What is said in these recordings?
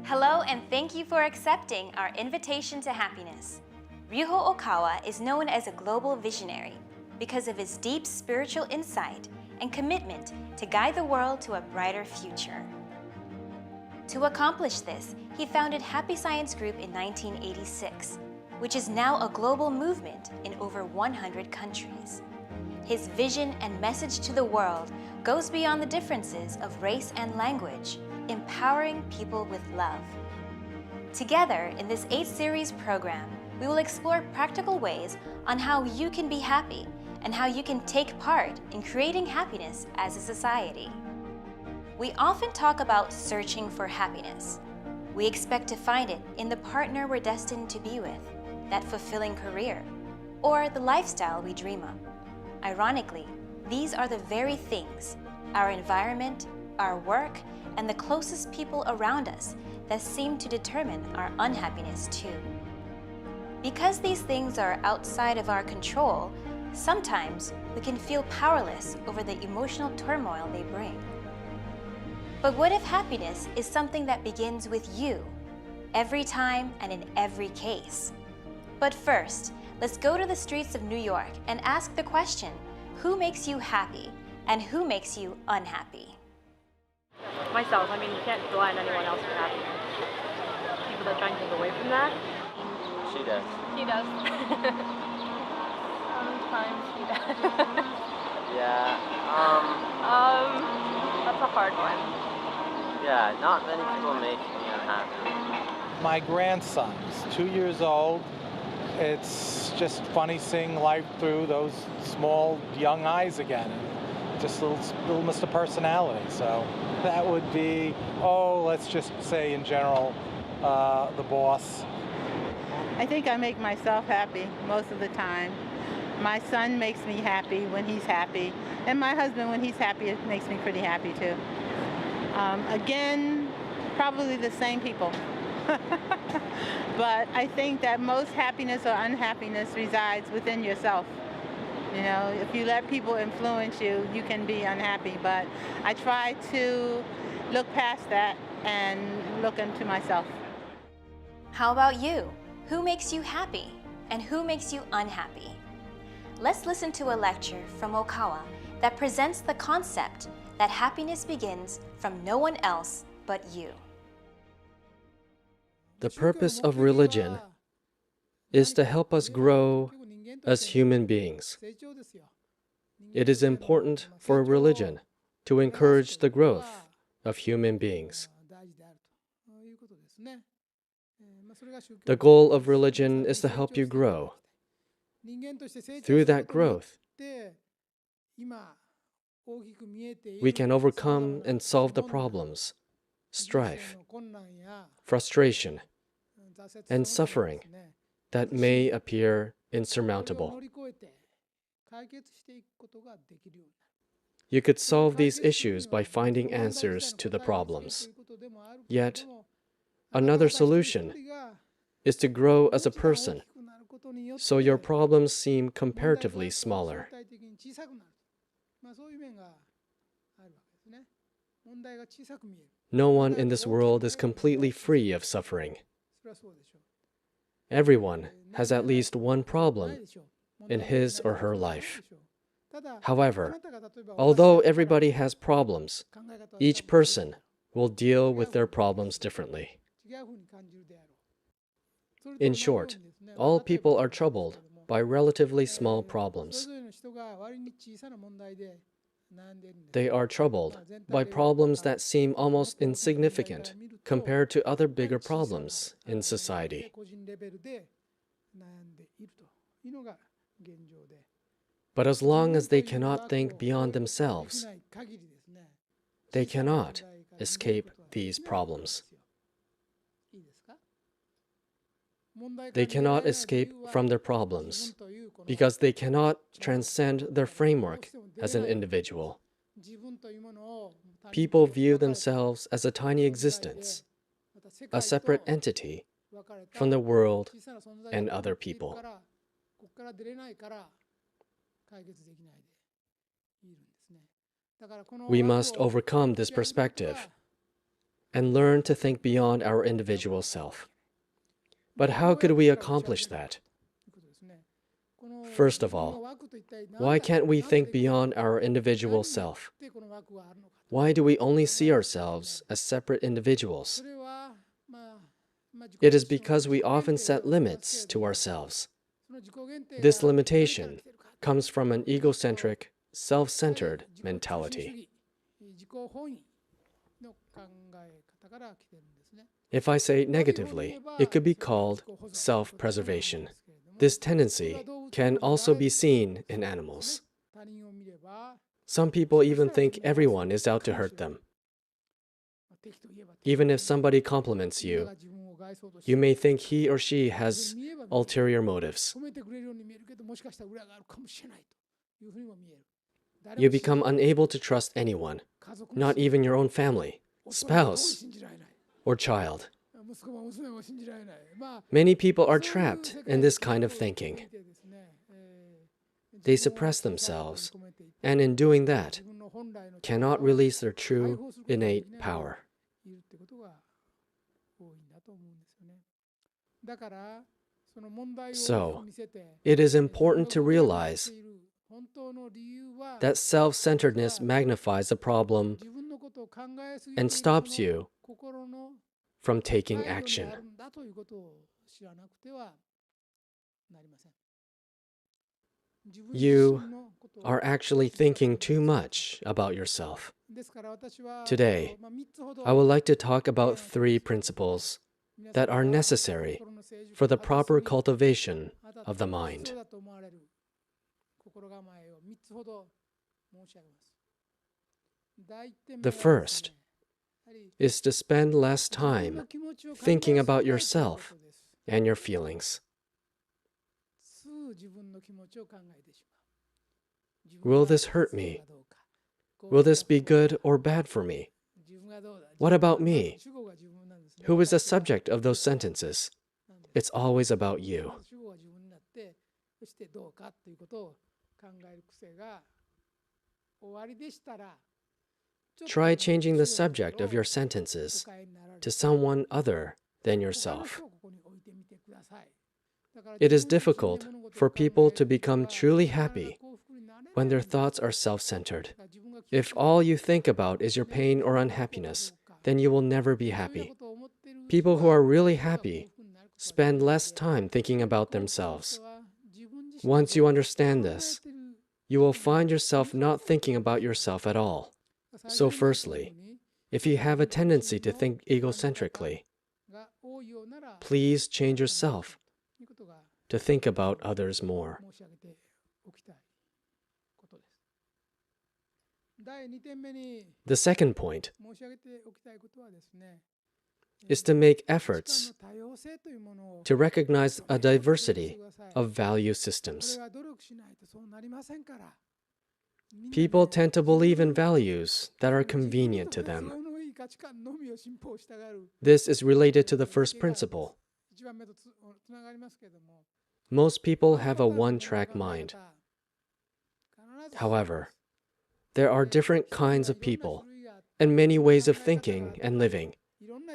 Hello and thank you for accepting our invitation to happiness. Ryuho Okawa is known as a global visionary because of his deep spiritual insight and commitment to guide the world to a brighter future. To accomplish this, he founded Happy Science Group in 1986, which is now a global movement in over 100 countries. His vision and message to the world goes beyond the differences of race and language, empowering people with love. Together, in this 8-series program, we will explore practical ways on how you can be happy and how you can take part in creating happiness as a society. We often talk about searching for happiness. We expect to find it in the partner we're destined to be with, that fulfilling career, or the lifestyle we dream of. Ironically, these are the very things, our environment, our work, and the closest people around us that seem to determine our unhappiness too. Because these things are outside of our control, sometimes we can feel powerless over the emotional turmoil they bring. But what if happiness is something that begins with you, every time and in every case? But first, let's go to the streets of New York and ask the question, who makes you happy and who makes you unhappy? Myself, I mean, you can't rely on anyone else for happiness. People that try and take away from that. She does. He does. Sometimes he does. Yeah. That's a hard one. Yeah, not many people make me unhappy. My grandson's 2 years old. It's just funny seeing life through those small, young eyes again. Just little Mr. Personality. So that would be, let's just say in general, the boss. I think I make myself happy most of the time. My son makes me happy when he's happy. And my husband, when he's happy, it makes me pretty happy too. Again, probably the same people. But I think that most happiness or unhappiness resides within yourself. You know, if you let people influence you, you can be unhappy. But I try to look past that and look into myself. How about you? Who makes you happy and who makes you unhappy? Let's listen to a lecture from Okawa that presents the concept that happiness begins from no one else but you. The purpose of religion is to help us grow as human beings. It is important for religion to encourage the growth of human beings. The goal of religion is to help you grow. Through that growth, we can overcome and solve the problems, strife, frustration, and suffering that may appear insurmountable. You could solve these issues by finding answers to the problems. Yet, another solution is to grow as a person, so your problems seem comparatively smaller. No one in this world is completely free of suffering. Everyone has at least one problem in his or her life. However, although everybody has problems, each person will deal with their problems differently. In short, all people are troubled by relatively small problems. They are troubled by problems that seem almost insignificant compared to other bigger problems in society. But as long as they cannot think beyond themselves, they cannot escape these problems. They cannot escape from their problems because they cannot transcend their framework as an individual. People view themselves as a tiny existence, a separate entity from the world and other people. We must overcome this perspective and learn to think beyond our individual self. But how could we accomplish that? First of all, why can't we think beyond our individual self? Why do we only see ourselves as separate individuals? It is because we often set limits to ourselves. This limitation comes from an egocentric, self-centered mentality. If I say negatively, it could be called self-preservation. This tendency can also be seen in animals. Some people even think everyone is out to hurt them. Even if somebody compliments you, you may think he or she has ulterior motives. You become unable to trust anyone, not even your own family, spouse, or child. Many people are trapped in this kind of thinking. They suppress themselves, and in doing that, cannot release their true, innate power. So, it is important to realize that self-centeredness magnifies the problem and stops you from taking action. You are actually thinking too much about yourself. Today, I would like to talk about 3 principles that are necessary for the proper cultivation of the mind. The first is to spend less time thinking about yourself and your feelings. Will this hurt me? Will this be good or bad for me? What about me? Who is the subject of those sentences? It's always about you. Try changing the subject of your sentences to someone other than yourself. It is difficult for people to become truly happy when their thoughts are self-centered. If all you think about is your pain or unhappiness, then you will never be happy. People who are really happy spend less time thinking about themselves. Once you understand this, you will find yourself not thinking about yourself at all. So firstly, if you have a tendency to think egocentrically, please change yourself to think about others more. The second point is to make efforts to recognize a diversity of value systems. People tend to believe in values that are convenient to them. This is related to the first principle. Most people have a one-track mind. However, there are different kinds of people and many ways of thinking and living,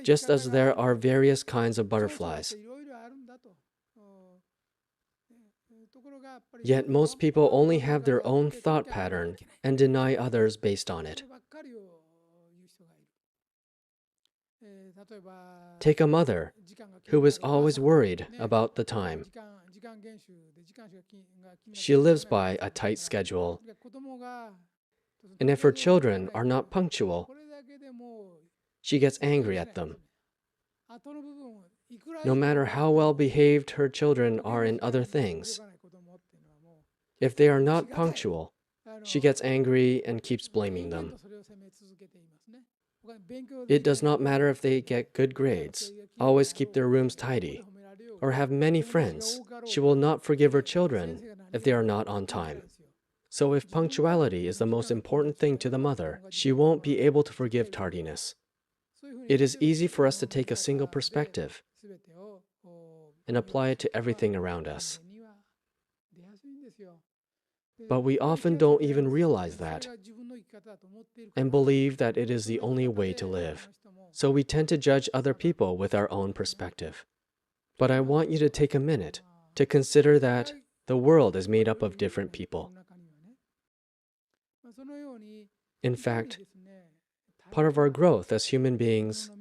just as there are various kinds of butterflies. Yet most people only have their own thought pattern and deny others based on it. Take a mother who is always worried about the time. She lives by a tight schedule, and if her children are not punctual, she gets angry at them. No matter how well behaved her children are in other things, if they are not punctual, she gets angry and keeps blaming them. It does not matter if they get good grades, always keep their rooms tidy, or have many friends. She will not forgive her children if they are not on time. So if punctuality is the most important thing to the mother, she won't be able to forgive tardiness. It is easy for us to take a single perspective and apply it to everything around us. But we often don't even realize that and believe that it is the only way to live. So we tend to judge other people with our own perspective. But I want you to take a minute to consider that the world is made up of different people. In fact, part of our growth as human beings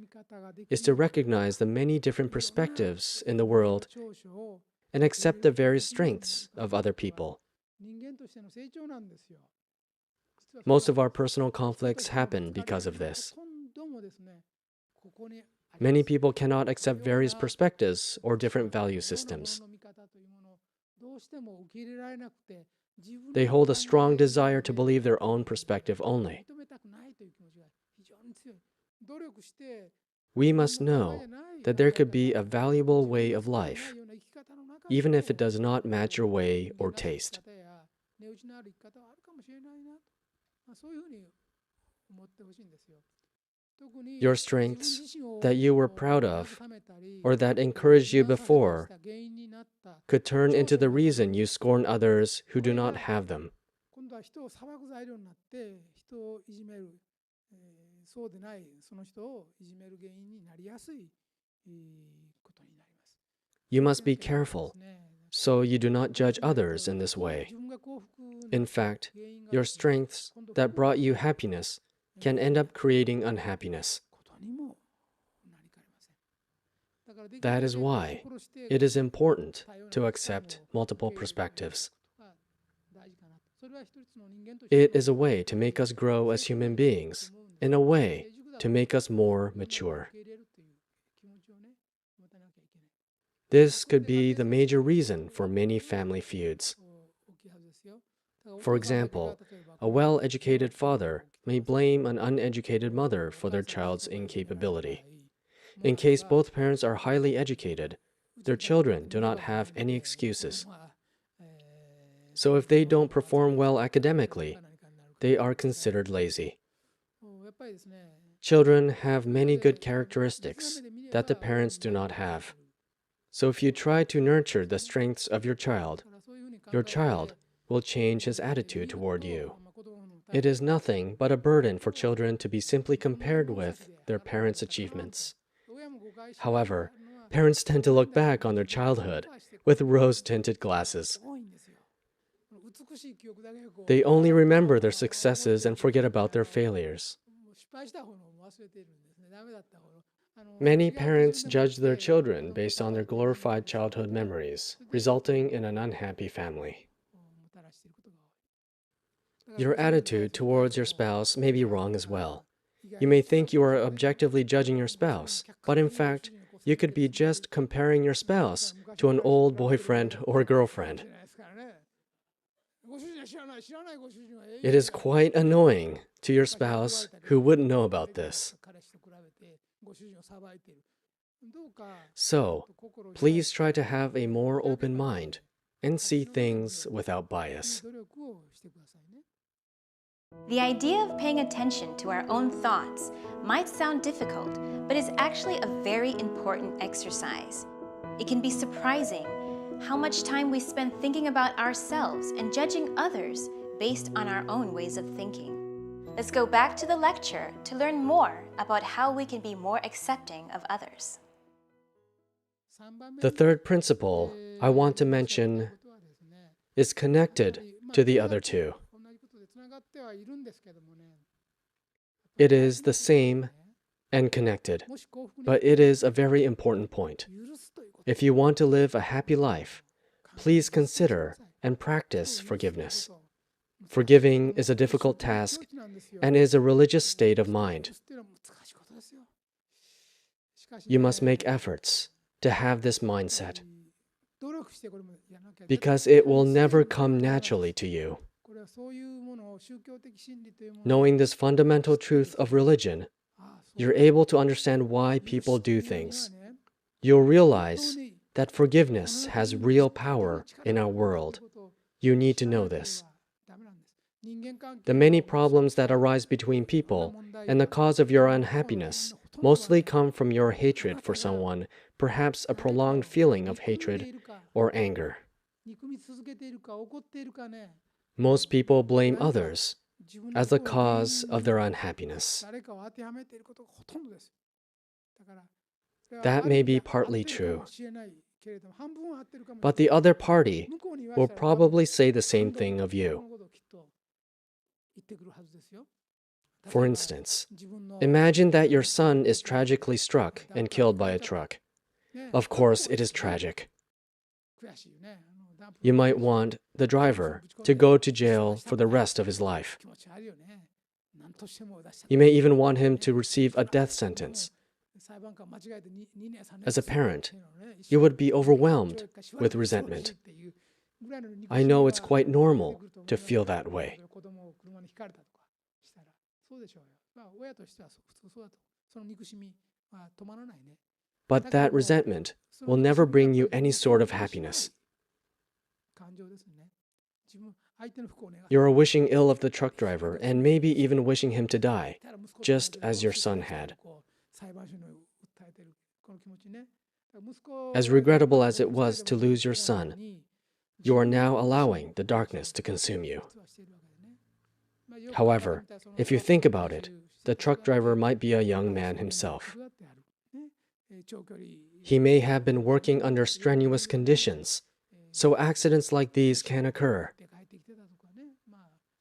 is to recognize the many different perspectives in the world and accept the various strengths of other people. Most of our personal conflicts happen because of this. Many people cannot accept various perspectives or different value systems. They hold a strong desire to believe their own perspective only. We must know that there could be a valuable way of life, even if it does not match your way or taste. Your strengths that you were proud of or that encouraged you before could turn into the reason you scorn others who do not have them. You must be careful so you do not judge others in this way. In fact, your strengths that brought you happiness can end up creating unhappiness. That is why it is important to accept multiple perspectives. It is a way to make us grow as human beings, in a way to make us more mature. This could be the major reason for many family feuds. For example, a well-educated father may blame an uneducated mother for their child's incapability. In case both parents are highly educated, their children do not have any excuses. So if they don't perform well academically, they are considered lazy. Children have many good characteristics that the parents do not have. So if you try to nurture the strengths of your child will change his attitude toward you. It is nothing but a burden for children to be simply compared with their parents' achievements. However, parents tend to look back on their childhood with rose-tinted glasses. They only remember their successes and forget about their failures. Many parents judge their children based on their glorified childhood memories, resulting in an unhappy family. Your attitude towards your spouse may be wrong as well. You may think you are objectively judging your spouse, but in fact, you could be just comparing your spouse to an old boyfriend or girlfriend. It is quite annoying to your spouse who wouldn't know about this. So, please try to have a more open mind and see things without bias. The idea of paying attention to our own thoughts might sound difficult, but is actually a very important exercise. It can be surprising how much time we spend thinking about ourselves and judging others based on our own ways of thinking. Let's go back to the lecture to learn more about how we can be more accepting of others. The third principle I want to mention is connected to the other two. It is the same and connected, but it is a very important point. If you want to live a happy life, please consider and practice forgiveness. Forgiving is a difficult task and is a religious state of mind. You must make efforts to have this mindset, because it will never come naturally to you. Knowing this fundamental truth of religion, you're able to understand why people do things. You'll realize that forgiveness has real power in our world. You need to know this. The many problems that arise between people and the cause of your unhappiness mostly come from your hatred for someone, perhaps a prolonged feeling of hatred or anger. Most people blame others as the cause of their unhappiness. That may be partly true, but the other party will probably say the same thing of you. For instance, imagine that your son is tragically struck and killed by a truck. Of course, it is tragic. You might want the driver to go to jail for the rest of his life. You may even want him to receive a death sentence. As a parent, you would be overwhelmed with resentment. I know it's quite normal to feel that way. But that resentment will never bring you any sort of happiness. You are wishing ill of the truck driver and maybe even wishing him to die, just as your son had. As regrettable as it was to lose your son, you are now allowing the darkness to consume you. However, if you think about it, the truck driver might be a young man himself. He may have been working under strenuous conditions, so accidents like these can occur.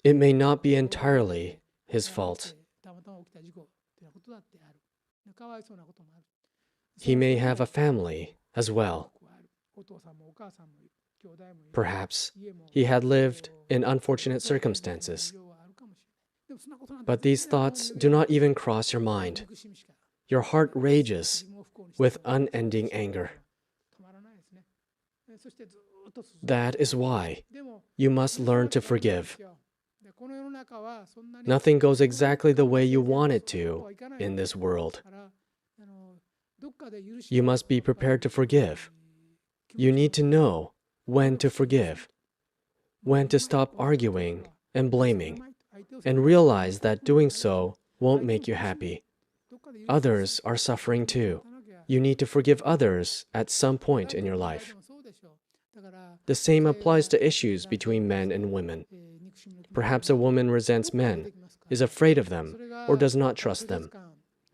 It may not be entirely his fault. He may have a family as well. Perhaps he had lived in unfortunate circumstances. But these thoughts do not even cross your mind. Your heart rages with unending anger. That is why you must learn to forgive. Nothing goes exactly the way you want it to in this world. You must be prepared to forgive. You need to know when to forgive, when to stop arguing and blaming, and realize that doing so won't make you happy. Others are suffering too. You need to forgive others at some point in your life. The same applies to issues between men and women. Perhaps a woman resents men, is afraid of them, or does not trust them.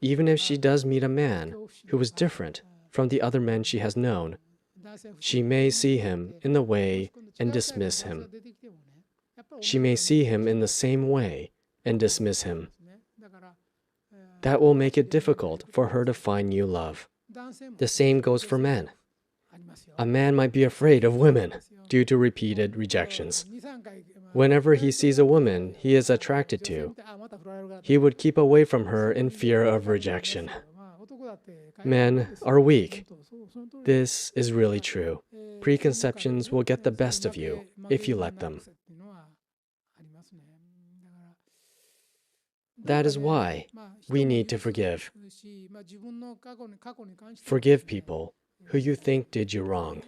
Even if she does meet a man who is different from the other men she has known, she may see him in the way and dismiss him. She may see him in the same way and dismiss him. That will make it difficult for her to find new love. The same goes for men. A man might be afraid of women due to repeated rejections. Whenever he sees a woman he is attracted to, he would keep away from her in fear of rejection. Men are weak. This is really true. Preconceptions will get the best of you if you let them. That is why we need to forgive. Forgive people who you think did you wrong.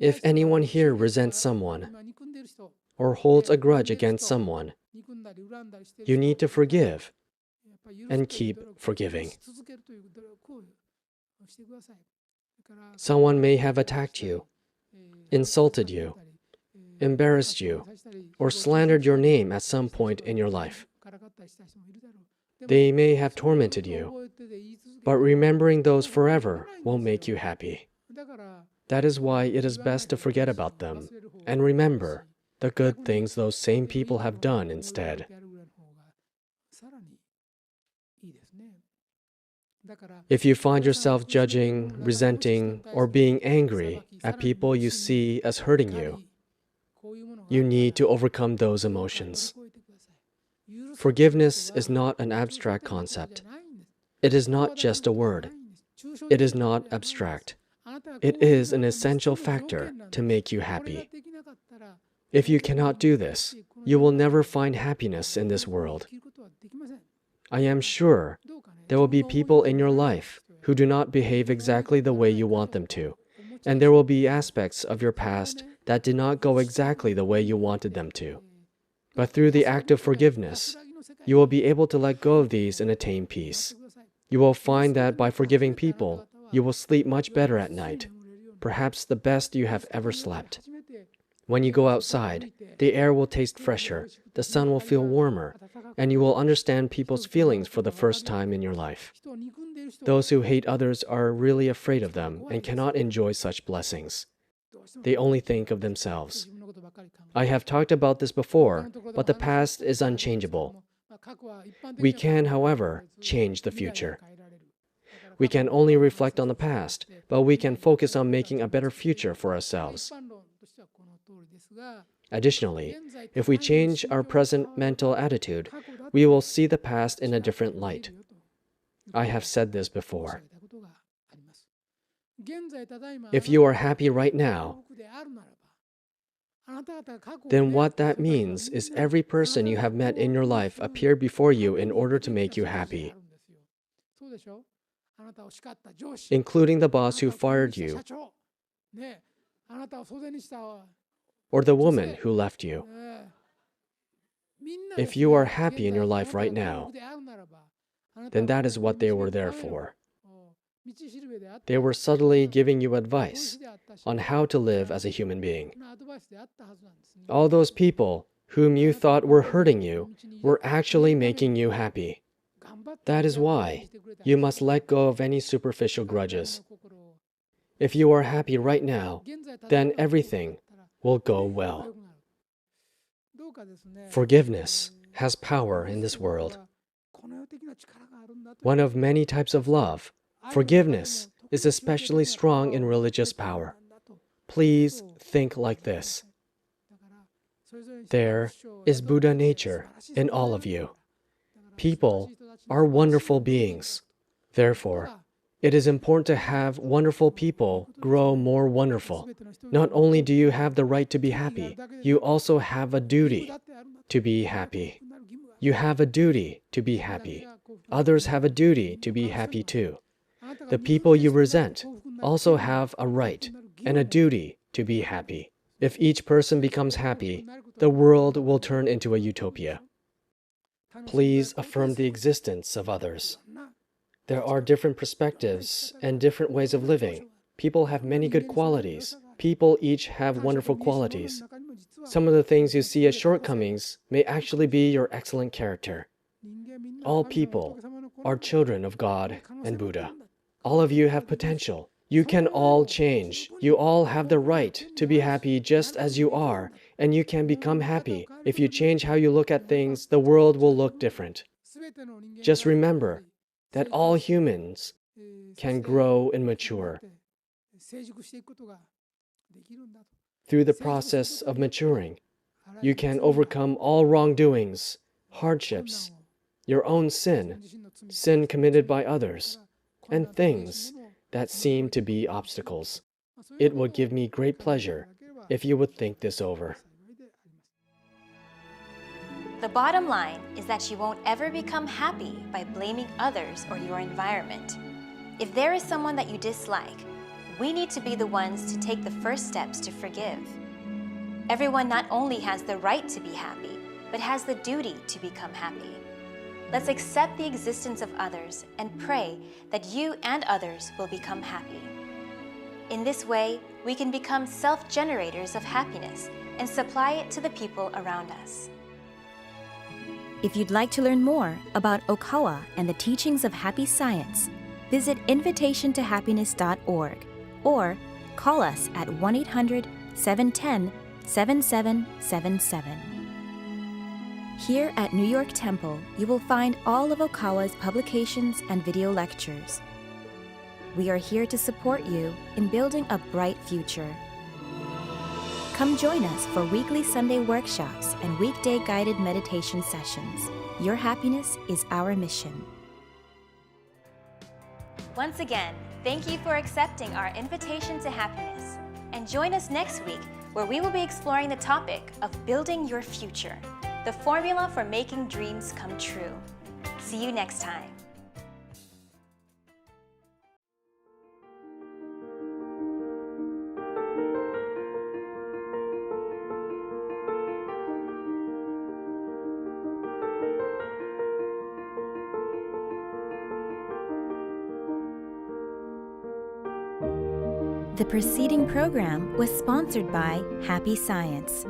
If anyone here resents someone or holds a grudge against someone, you need to forgive and keep forgiving. Someone may have attacked you, insulted you, embarrassed you, or slandered your name at some point in your life. They may have tormented you, but remembering those forever won't make you happy. That is why it is best to forget about them and remember the good things those same people have done instead. If you find yourself judging, resenting, or being angry at people you see as hurting you, you need to overcome those emotions. Forgiveness is not an abstract concept. It is not just a word. It is not abstract. It is an essential factor to make you happy. If you cannot do this, you will never find happiness in this world. I am sure there will be people in your life who do not behave exactly the way you want them to, and there will be aspects of your past that did not go exactly the way you wanted them to. But through the act of forgiveness, you will be able to let go of these and attain peace. You will find that by forgiving people, you will sleep much better at night, perhaps the best you have ever slept. When you go outside, the air will taste fresher, the sun will feel warmer, and you will understand people's feelings for the first time in your life. Those who hate others are really afraid of them and cannot enjoy such blessings. They only think of themselves. I have talked about this before, but the past is unchangeable. We can, however, change the future. We can only reflect on the past, but we can focus on making a better future for ourselves. Additionally, if we change our present mental attitude, we will see the past in a different light. I have said this before. If you are happy right now, then what that means is every person you have met in your life appeared before you in order to make you happy, including the boss who fired you, or the woman who left you. If you are happy in your life right now, then that is what they were there for. They were subtly giving you advice on how to live as a human being. All those people whom you thought were hurting you were actually making you happy. That is why you must let go of any superficial grudges. If you are happy right now, then everything will go well. Forgiveness has power in this world. One of many types of love, forgiveness is especially strong in religious power. Please think like this. There is Buddha nature in all of you. People are wonderful beings. Therefore, it is important to have wonderful people grow more wonderful. Not only do you have the right to be happy, you also have a duty to be happy. You have a duty to be happy. Others have a duty to be happy too. The people you resent also have a right and a duty to be happy. If each person becomes happy, the world will turn into a utopia. Please affirm the existence of others. There are different perspectives and different ways of living. People have many good qualities. People each have wonderful qualities. Some of the things you see as shortcomings may actually be your excellent character. All people are children of God and Buddha. All of you have potential. You can all change. You all have the right to be happy just as you are, and you can become happy. If you change how you look at things, the world will look different. Just remember that all humans can grow and mature. Through the process of maturing, you can overcome all wrongdoings, hardships, your own sin, sin committed by others, and things that seem to be obstacles. It would give me great pleasure if you would think this over. The bottom line is that you won't ever become happy by blaming others or your environment. If there is someone that you dislike, we need to be the ones to take the first steps to forgive. Everyone not only has the right to be happy, but has the duty to become happy. Let's accept the existence of others and pray that you and others will become happy. In this way, we can become self-generators of happiness and supply it to the people around us. If you'd like to learn more about Okawa and the teachings of happy science, visit invitationtohappiness.org or call us at 1-800-710-7777. Here at New York Temple, you will find all of Okawa's publications and video lectures. We are here to support you in building a bright future. Come join us for weekly Sunday workshops and weekday guided meditation sessions. Your happiness is our mission. Once again, thank you for accepting our invitation to happiness. And join us next week where we will be exploring the topic of building your future, the formula for making dreams come true. See you next time. The preceding program was sponsored by Happy Science.